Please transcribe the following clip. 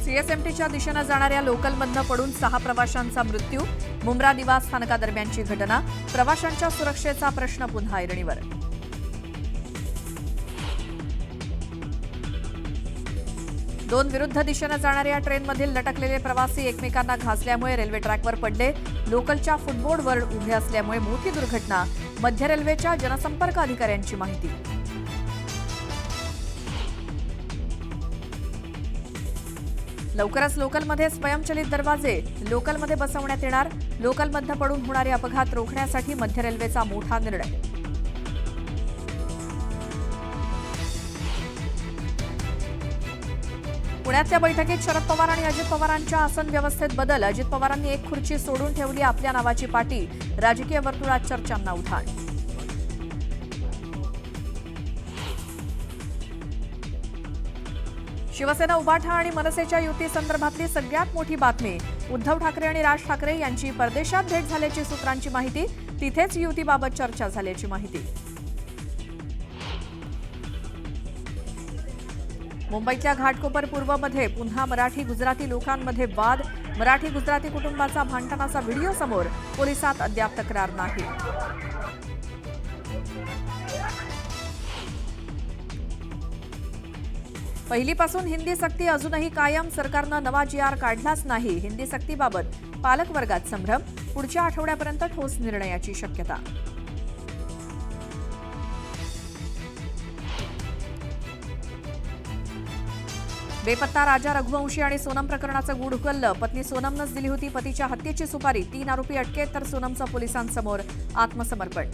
सीएसएमटीच्या दिशेने जाणाऱ्या लोकलमधनं पडून 6 प्रवाशांचा मृत्यू. मुंब्रा निवास स्थानकादरम्यानची घटना. प्रवाशांच्या सुरक्षेचा प्रश्न पुन्हा ऐरणीवर. दोन विरुद्ध दिशेने जाणाऱ्या ट्रेनमधील लटकलेले प्रवासी एकमेकांना घासल्यामुळे रेल्वे ट्रॅकवर पडले. लोकलच्या फुटबोर्डवर उभे असल्यामुळे मोठी दुर्घटना. मध्य रेल्वेच्या जनसंपर्क अधिकाऱ्यांची माहिती. लवकरच लोकलमध्ये स्वयंचलित दरवाजे लोकलमध्ये बसवण्यात येणार. लोकलमधनं पडून होणारे अपघात रोखण्यासाठी मध्य रेल्वेचा मोठा निर्णय. पुण्यातल्या बैठकीत शरद पवार आणि अजित पवारांच्या आसन व्यवस्थेत बदल. अजित पवारांनी एक खुर्ची सोडून ठेवली आपल्या नावाची पाटी. राजकीय वर्तुळात चर्चांना उधाण. शिवसेना उभाठा आणि मनसेच्या युती संदर्भातली सगळ्यात मोठी बातमी. उद्धव ठाकरे आणि राज ठाकरे यांची परदेशात भेट झाल्याची सूत्रांची माहिती. तिथेच युतीबाबत चर्चा झाल्याची माहिती. मुंबईतल्या घाटकोपर पूर्वमध्ये पुन्हा मराठी गुजराती लोकांमध्ये वाद. मराठी गुजराती कुटुंबाचा भांडणाचा व्हिडिओ समोर. पोलिसात अद्याप तक्रार नाही. पहिलीपासून हिंदी सक्ती अजूनही कायम. सरकारनं नवा GR काढलाच नाही. हिंदी सक्तीबाबत पालकवर्गात संभ्रम. पुढच्या आठवड्यापर्यंत ठोस निर्णयाची शक्यता. बेपत्ता राजा रघुवंशी आणि सोनम प्रकरणाचं गूढ उकललं. पत्नी सोनमनंच दिली होती पतीच्या हत्येची सुपारी. 3 आरोपी अटकेत तर सोनमचं पोलिसांसमोर आत्मसमर्पण.